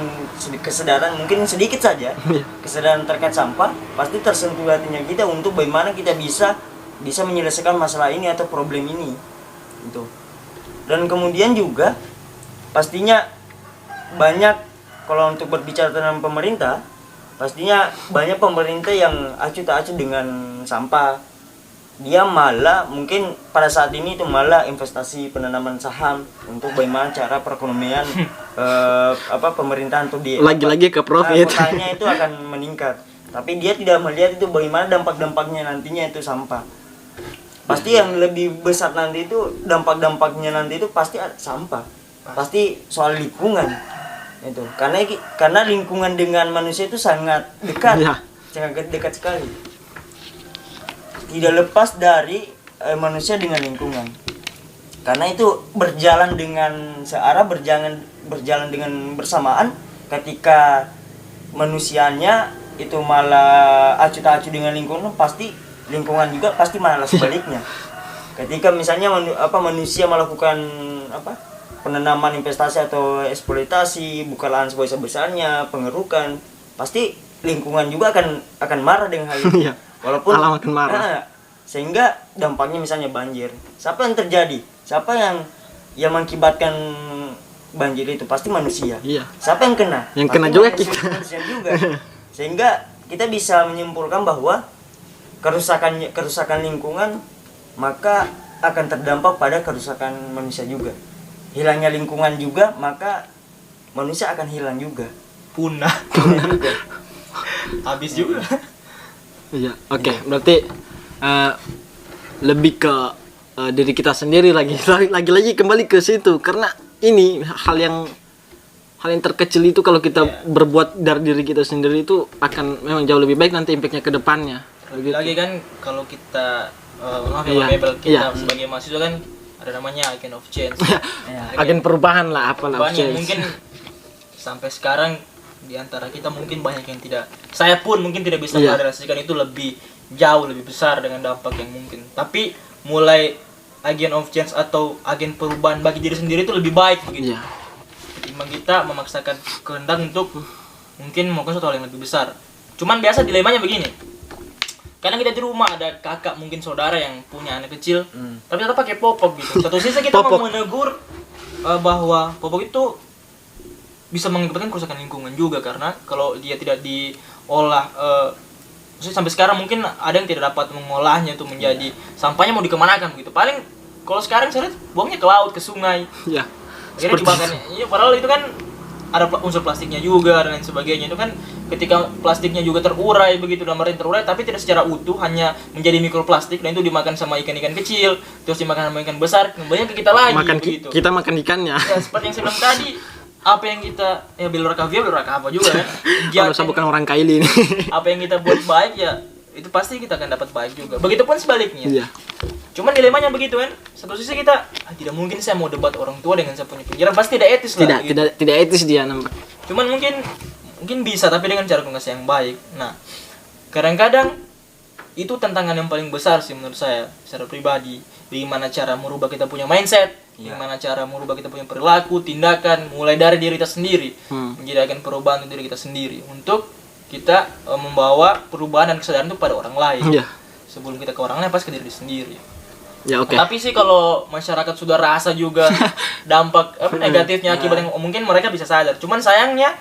mungkin sedikit saja, kesadaran terkait sampah, pasti tersentuh hatinya kita untuk bagaimana kita bisa menyelesaikan masalah ini atau problem ini gitu. Dan kemudian juga pastinya banyak, kalau untuk berbicara tentang pemerintah, pastinya banyak pemerintah yang acuh tak acuh dengan sampah. Dia malah mungkin pada saat ini itu malah investasi penanaman saham untuk bagaimana cara perekonomian pemerintahan untuk lagi-lagi ke profit. Kotanya itu akan meningkat. Tapi dia tidak melihat itu bagaimana dampak-dampaknya nantinya itu sampah. Pasti yang lebih besar nanti itu dampak-dampaknya nanti itu pasti sampah. Pasti soal lingkungan. Itu. Karena lingkungan dengan manusia itu sangat dekat. Sangat dekat sekali. Tidak lepas dari manusia dengan lingkungan, karena itu berjalan dengan searah, berjalan dengan bersamaan. Ketika manusianya itu malah acuh tak acuh dengan lingkungan, pasti lingkungan juga pasti malah sebaliknya. Ketika misalnya manusia melakukan penanaman investasi atau eksploitasi, buka lahan sebesar-besarnya, pengerukan, pasti lingkungan juga akan marah dengan hal itu. Walaupun makin marah. Sehingga dampaknya misalnya banjir. Siapa yang terjadi? Siapa yang mengakibatkan banjir itu? Pasti manusia. Iya. Siapa yang kena? Yang pasti kena juga kita. Manusia juga. Sehingga kita bisa menyimpulkan bahwa kerusakan lingkungan maka akan terdampak pada kerusakan manusia juga. Hilangnya lingkungan juga, maka manusia akan hilang juga. Punah juga. Habis juga. Iya, oke. Berarti lebih ke diri kita sendiri lagi kembali ke situ, karena ini hal yang terkecil itu kalau kita berbuat dari diri kita sendiri itu akan memang jauh lebih baik nanti impactnya ke depannya. Lagi kan kalau kita label kita sebagai mahasiswa kan ada namanya agent of change. Agen perubahan lah, apalah. Mungkin sampai sekarang di antara kita mungkin banyak yang tidak, saya pun mungkin tidak bisa merealisasikan itu lebih jauh lebih besar dengan dampak yang mungkin. Tapi mulai agent of change atau agen perubahan bagi diri sendiri itu lebih baik begitu. Ketimbang kita memaksakan kehendak untuk mungkin melakukan sesuatu hal yang lebih besar. Cuman biasa dilemanya begini. Kadang kita di rumah ada kakak mungkin saudara yang punya anak kecil, tapi tetap pakai popok gitu. Satu sisi kita mau menegur bahwa popok itu bisa mengakibatkan kerusakan lingkungan juga, karena kalau dia tidak diolah, maksudnya sampai sekarang mungkin ada yang tidak dapat mengolahnya itu menjadi sampahnya mau dikemanakan gitu. Paling kalau sekarang saya lihat buangnya ke laut, ke sungai. Iya. Akhirnya dibakar. Iya, padahal itu kan ada unsur plastiknya juga dan lain sebagainya. Itu kan ketika plastiknya juga terurai begitu, dalam arti terurai tapi tidak secara utuh, hanya menjadi mikroplastik dan itu dimakan sama ikan-ikan kecil, terus dimakan sama ikan besar, kembali ke kita lagi begitu. Kita makan ikannya. Ya seperti yang saya bilang tadi, apa yang kita ya belora kaviar apa juga kan. Kalau saya bukan orang Kaili ini. Apa yang kita buat baik ya itu pasti kita akan dapat baik juga. Begitupun sebaliknya. Iya. Cuman dilemanya begitu kan. Satu sisi kita tidak mungkin saya mau debat orang tua dengan saya punya pikiran, pasti tidak etis lah. Tidak etis dia nampak. Cuman mungkin bisa tapi dengan cara komunikasi yang baik. Nah, kadang-kadang itu tantangan yang paling besar sih menurut saya secara pribadi. Bagaimana cara merubah kita punya mindset, bagaimana cara merubah kita punya perilaku, tindakan, mulai dari diri kita sendiri, menjadikan perubahan untuk diri kita sendiri, untuk kita membawa perubahan dan kesadaran itu pada orang lain. Iya. Sebelum kita ke orang lain, pasti ke diri sendiri. Ya oke. Tapi sih kalau masyarakat sudah rasa juga dampak negatifnya akibat yang mungkin mereka bisa sadar. Cuman sayangnya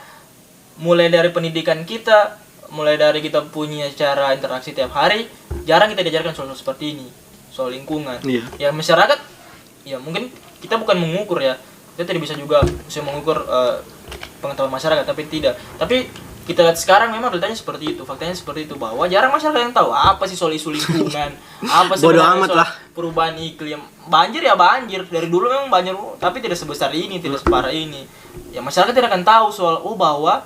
mulai dari pendidikan kita, mulai dari kita punya cara interaksi tiap hari, jarang kita diajarkan soal seperti ini, soal lingkungan. Iya. Ya masyarakat, ya mungkin kita bukan mengukur ya, kita tidak bisa juga mengukur pengetahuan masyarakat, tapi tidak. Tapi kita lihat sekarang memang realitanya seperti itu, faktanya seperti itu, bahwa jarang masyarakat yang tahu apa sih soal isu lingkungan, apa sih soal perubahan iklim. Banjir ya banjir, dari dulu memang banjir, tapi tidak sebesar ini, tidak separah ini. Ya masyarakat tidak akan tahu soal bahwa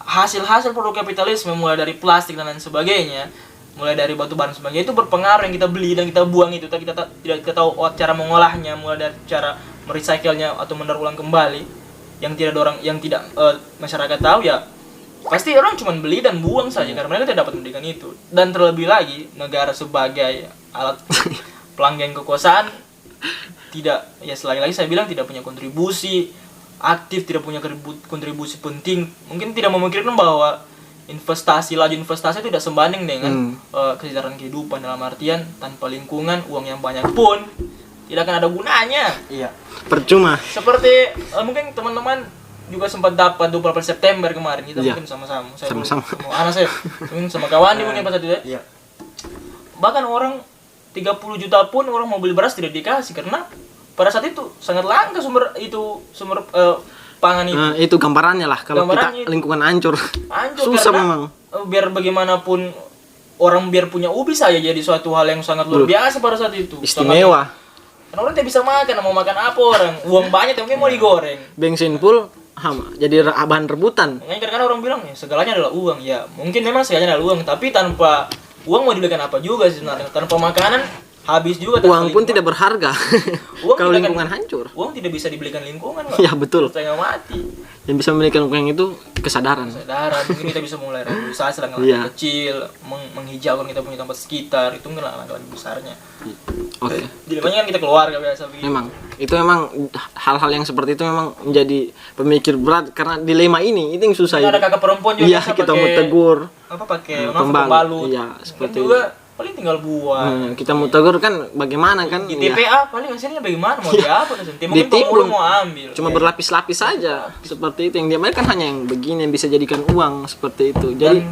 hasil-hasil produk kapitalisme mulai dari plastik dan lain sebagainya, mulai dari batu bara dan sebagainya itu berpengaruh yang kita beli dan kita buang itu, kita tidak tahu cara mengolahnya, mulai dari cara merecycle-nya atau mendaur ulang kembali, yang tidak masyarakat tahu ya. Pasti orang cuma beli dan buang saja karena mereka tidak dapat pendidikan itu. Dan terlebih lagi negara sebagai alat pelanggan kekuasaan tidak, ya selagi lagi saya bilang tidak punya kontribusi aktif, tidak punya kontribusi penting. Mungkin tidak memikirkan bahwa laju investasi itu tidak sebanding dengan kesejahteraan kehidupan, dalam artian tanpa lingkungan uang yang banyak pun tidak akan ada gunanya. Iya. Percuma. Seperti mungkin teman-teman juga sempat dapat 28 September kemarin kita mungkin sama-sama. Saya sama anak saya, mungkin sama kawan mungkin pas itu ya. Iya. Bahkan orang 30 juta pun orang mau beli beras tidak dikasih karena pada saat itu sangat langka sumber pangan itu. Itu gambarannya lah kalau kita lingkungan hancur. Susah memang. Biar bagaimanapun orang biar punya ubi saja jadi suatu hal yang sangat luar biasa pada saat itu. Istimewa. Karena orang tidak bisa makan, mau makan apa orang? Uang banyak tapi mau digoreng. Bensin full jadi bahan rebutan. Karena orang bilang ya segalanya adalah uang. Ya mungkin memang segalanya adalah uang, tapi tanpa uang mau dibelikan apa juga sih sebenarnya. Tanpa makanan habis juga. Uang pun tidak berharga. Kalau lingkungan hancur. Uang tidak bisa dibelikan lingkungan. Ya betul. Setengah mati. Yang bisa memberikan lingkungan itu kesadaran. Mungkin kita bisa mulai revitalisasi langkah kecil, menghijaukan kita punya tempat sekitar, itu mungkin langkah besarnya. Oke. Dilemanya kan kita keluarga biasa begitu. Memang hal-hal yang seperti itu memang menjadi pemikir berat karena dilema ini itu yang susah. Ada kakak perempuan juga. Iya, kita mau tegur. Pakai pembalut. Iya, seperti itu. Juga paling tinggal buang. Kita mau tegur kan bagaimana kan? Di TPA paling hasilnya bagaimana mau diapa nanti? Mungkin penghulu mau ambil. Cuma berlapis-lapis saja. Seperti itu yang dia kan hanya yang begini yang bisa jadikan uang seperti itu. Jadi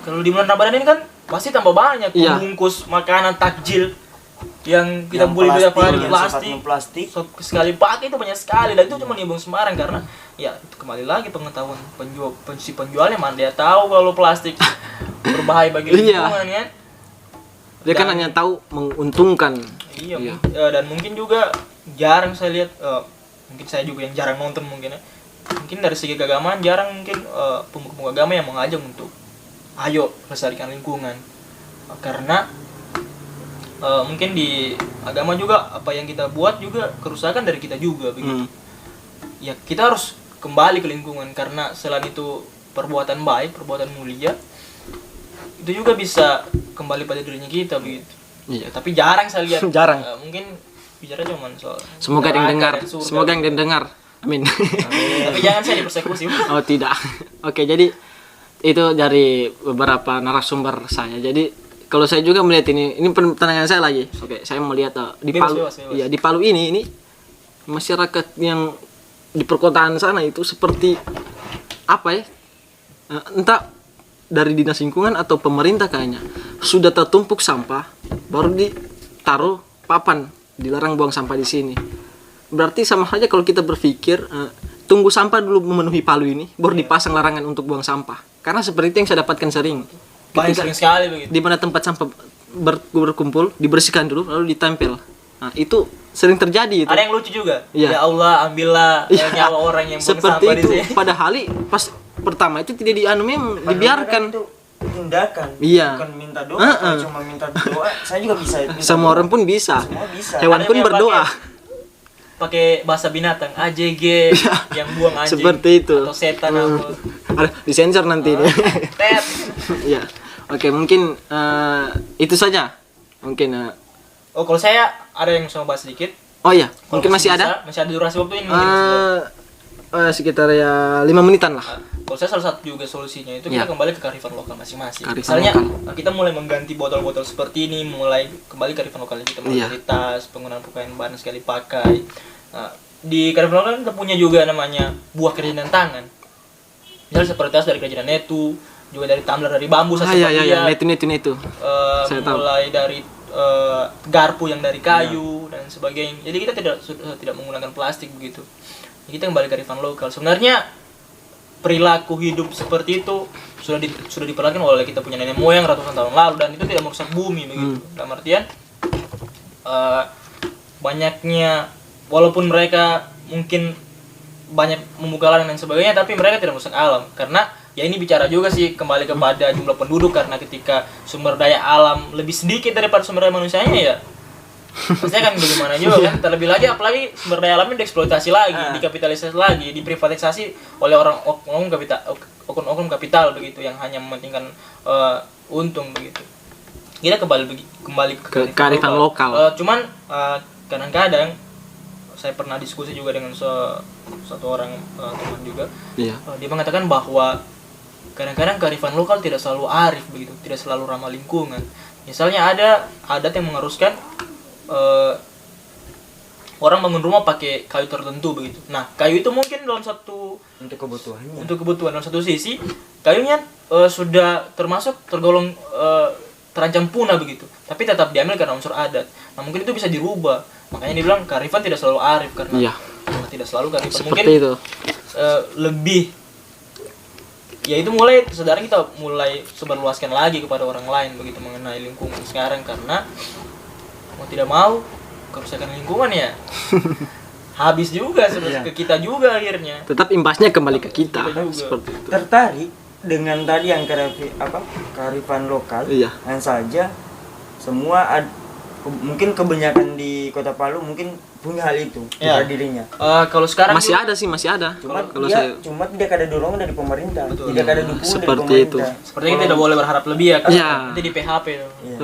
kalau di bulan Ramadan ini kan pasti tambah banyak bungkus makanan takjil yang kita beli tiap hari plastik sekali pakai itu banyak sekali dan itu cuma dibuang sembarang karena ya itu kembali lagi pengetahuan penjualnya mana dia tahu kalau plastik berbahaya bagi lingkungan ya. Dia kan hanya tahu menguntungkan. Iya. Dan mungkin juga jarang saya lihat mungkin saya juga yang jarang nonton mungkin ya. Mungkin dari segi keagamaan jarang mungkin pemuka-pemuka agama yang mengajak untuk ayo lestarikan lingkungan. Karena mungkin di agama juga apa yang kita buat juga kerusakan dari kita juga begitu. Ya kita harus kembali ke lingkungan karena selain itu perbuatan baik, perbuatan mulia itu juga bisa kembali pada dirinya kita begitu. Iya. Tapi jarang saya lihat. Jarang. Mungkin bicara cuma soal. Semoga yang dengar. Semoga yang dengar. Amin. Tapi jangan saya dipersekusi. Oh tidak. Oke, jadi itu dari beberapa narasumber saya. Jadi kalau saya juga melihat ini pertanyaan saya lagi. Oke, saya melihat di Palu. Iya, di Palu ini masyarakat yang di perkotaan sana itu seperti apa ya? Entah dari dinas lingkungan atau pemerintah kayaknya sudah tertumpuk sampah baru ditaruh papan dilarang buang sampah di sini. Berarti sama saja kalau kita berpikir tunggu sampah dulu memenuhi Palu ini, baru dipasang larangan untuk buang sampah. Karena seperti itu yang saya dapatkan sering. Sering sekali begitu. Di mana tempat sampah berkumpul, dibersihkan dulu, lalu ditempel. Nah, itu sering terjadi itu. Ada yang lucu juga. Iya. Ya Allah, ambillah nyawa orang yang buang seperti sampah di itu. sini. Padahal pas pertama itu tidak dibiarkan. Itu tindakan, Iya. bukan minta doa. Kalau cuma minta doa, saya juga bisa. Semua orang pun bisa. Semua bisa. Hewan Ada pun yang berdoa. Pakai bahasa binatang, AJG yang buang anjing. Seperti itu. Atau setan apa. Ada disensor nanti ini. Tet. Iya. Oke, mungkin itu saja. Mungkin Oh, kalau saya ada yang mau bahas sedikit. oh ya, Kalau mungkin masih ada. Masih ada durasi waktu ini mungkin. Sekitar ya 5 menitan lah. Kalau saya salah satu juga solusinya itu Ya. kita kembali ke kearifan lokal masing-masing. Kearifan Misalnya lokal. kita mulai mengganti botol-botol seperti ini, mulai kembali ke kearifan lokal kita, mulai Iya. dari tas, penggunaan pakaian bahan sekali pakai. Nah, di kearifan lokal kita punya juga namanya buah kerajinan tangan. Misalnya seperti tas dari kerajinan Netu, juga dari tumbler dari bambu, saya sempat lihat. Itu. Saya tahu. Mulai dari garpu yang dari kayu dan sebagainya. Jadi kita tidak menggunakan plastik begitu. Kita kembali ke kearifan lokal. Sebenarnya perilaku hidup seperti itu sudah diperlakukan oleh kita punya nenek moyang ratusan tahun lalu, dan itu tidak merusak bumi begitu. Dalam artian banyaknya, walaupun mereka mungkin banyak membuka ladang dan sebagainya, tapi mereka tidak merusak alam. Karena ya ini bicara juga sih kembali kepada jumlah penduduk, karena ketika sumber daya alam lebih sedikit daripada sumber daya manusianya, ya pasti akan bagaimana juga kan. Terlebih lagi apalagi sumber daya alamnya dieksploitasi lagi, dikapitalisasi lagi, diprivatisasi oleh orang oknum kapital begitu, yang hanya mementingkan untung begitu. Kita kembali ke kearifan lokal. Cuman kadang-kadang saya pernah diskusi juga dengan satu orang teman juga. Iya. Dia mengatakan bahwa kadang-kadang kearifan lokal tidak selalu arif begitu, tidak selalu ramah lingkungan. Misalnya ada adat yang mengharuskan orang bangun rumah pakai kayu tertentu begitu. Nah, kayu itu mungkin dalam satu Untuk kebutuhan dalam satu sisi, kayunya sudah tergolong terancam punah begitu. Tapi tetap diambil karena unsur adat. Nah, mungkin itu bisa dirubah. Makanya dibilang kearifan tidak selalu arif, karena tidak selalu kearifan. Seperti Mungkin itu. Lebih ya itu mulai kesadaran kita mulai sebarluaskan lagi kepada orang lain begitu mengenai lingkungan sekarang, karena mau tidak mau kerusakan lingkungan ya habis juga ke kita juga akhirnya. Tetap imbasnya kembali ke kita. Kita juga. Seperti itu. tertarik dengan tadi yang kearifan lokal. Iya. Dan saja semua mungkin kebanyakan di Kota Palu mungkin punya hal itu pada dirinya. Kalau sekarang Masih juga, ada sih, masih ada. Cuma tidak ada dorongan dari pemerintah, Betul. tidak ada dukungan dari Seperti itu. pemerintah. sepertinya kita tidak boleh berharap lebih ya, Iya. nanti di PHP. Iya.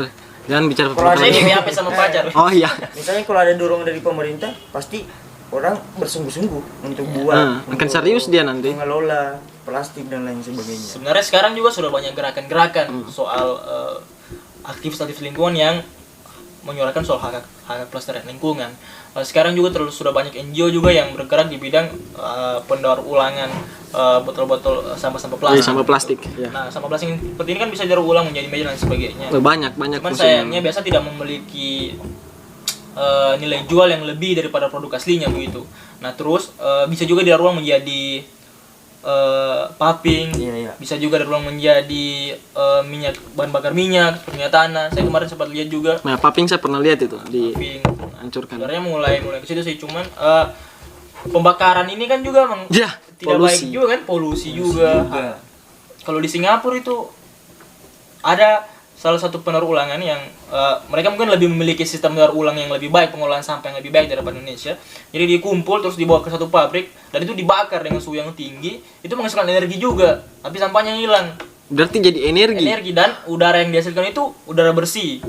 Jangan bicara Kalau ada Saya di pertanyaan. PHP sama pacar. Oh iya. Misalnya kalau ada dorongan dari pemerintah, pasti orang bersungguh-sungguh untuk buat, Akan serius dia nanti. mengelola plastik dan lain sebagainya. Sebenarnya sekarang juga sudah banyak gerakan-gerakan soal aktivis-aktivis lingkungan yang menyuarakan soal hak pelestarian lingkungan. Sekarang juga sudah banyak NGO juga yang bergerak di bidang pendaur ulangan botol-botol sampah-sampah plastik. Iya, sampah plastik. Ya. Nah, sampah plastik seperti ini kan bisa didaur ulang menjadi meja dan sebagainya. Banyak Cuman fungsinya. sayangnya biasa tidak memiliki nilai jual yang lebih daripada produk aslinya begitu. Nah, terus bisa juga didaur ulang menjadi paving, Iya. bisa juga didaur ulang menjadi minyak, bahan bakar minyak, minyak tanah. Saya kemarin sempat lihat juga Nah, paping saya pernah lihat itu paving. dihancurkan. Sebenarnya mulai ke situ sih, cuman pembakaran ini kan juga Ya, tidak polusi. baik juga kan, polusi juga. Kalau di Singapura itu ada salah satu pendaur ulangan yang mereka mungkin lebih memiliki sistem daur ulang yang lebih baik, pengolahan sampah yang lebih baik daripada Indonesia. Jadi dikumpul terus dibawa ke satu pabrik dan itu dibakar dengan suhu yang tinggi, itu menghasilkan energi juga, tapi sampahnya hilang. Berarti jadi energi. Dan udara yang dihasilkan itu udara bersih.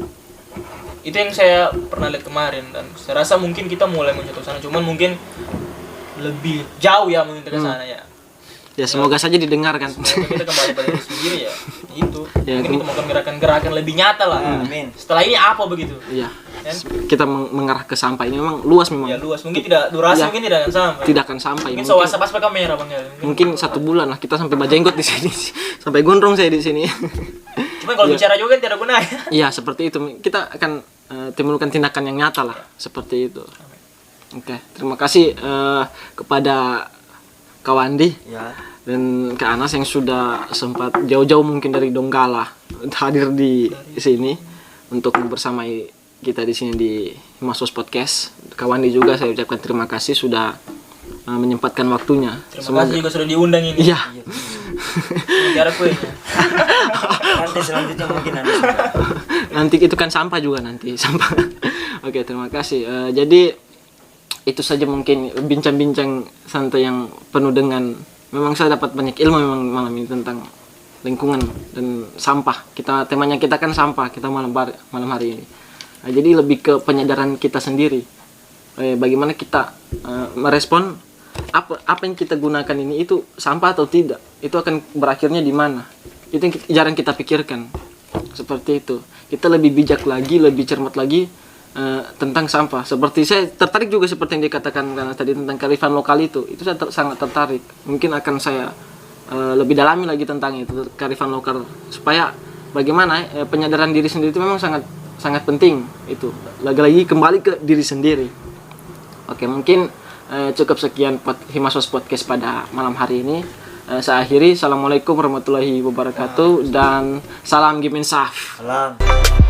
Itu yang saya pernah lihat kemarin, dan saya rasa mungkin kita mulai menyentuh sana, cuman mungkin lebih jauh ya mungkin ke sana ya. Ya semoga saja didengarkan. Semoga kita kembali pada diri sendiri ya. Itu. Ya, Mungkin kita melakukan gerakan-gerakan lebih nyata lah. Amin. Setelah ini apa begitu? Iya. Kan? Kita mengarah ke sampah ini memang luas memang. Ya luas. Mungkin tidak durasi Ya. mungkin tidak akan sampai. Tidak akan sampai. Mungkin sewasa pas kamera Bang ya. Mungkin 1 bulan lah kita sampai bajenggot di sini. Sampai gondrong saya di sini. Cuman kalau bicara juga kan tidak guna ya. Iya, seperti itu. Kita akan timbulkan tindakan yang nyata lah, seperti itu. Oke, terima kasih kepada Kak Wandi Ya. dan Kak Anas yang sudah sempat jauh-jauh mungkin dari Donggala hadir di sini untuk membersamai kita di sini di Himasos Podcast. Kak Wandi juga saya ucapkan terima kasih sudah menyempatkan waktunya. Terima kasih juga sudah diundang ini. Iya. Negara kuenya. Nanti selanjutnya mungkin ada. Nanti itu kan sampah juga nanti sampah. Oke, terima kasih. Jadi itu saja mungkin bincang-bincang santai yang penuh dengan, memang saya dapat banyak ilmu memang malam ini tentang lingkungan dan sampah. Temanya kita kan sampah kita malam hari ini. Nah, jadi lebih ke penyadaran kita sendiri. Bagaimana kita merespon apa yang kita gunakan ini itu sampah atau tidak. Itu akan berakhirnya di mana. Itu yang jarang kita pikirkan. Seperti itu. Kita lebih bijak lagi, lebih cermat lagi tentang sampah. Seperti saya tertarik juga seperti yang dikatakan karena tadi tentang kearifan lokal itu saya sangat tertarik. Mungkin akan saya lebih dalami lagi tentang itu, kearifan lokal, supaya bagaimana penyadaran diri sendiri itu memang sangat penting. Itu lagi-lagi kembali ke diri sendiri. Oke, mungkin cukup sekian Himasos Podcast pada malam hari ini. Saya akhiri. Assalamualaikum warahmatullahi wabarakatuh dan salam Giminsaf. Salam.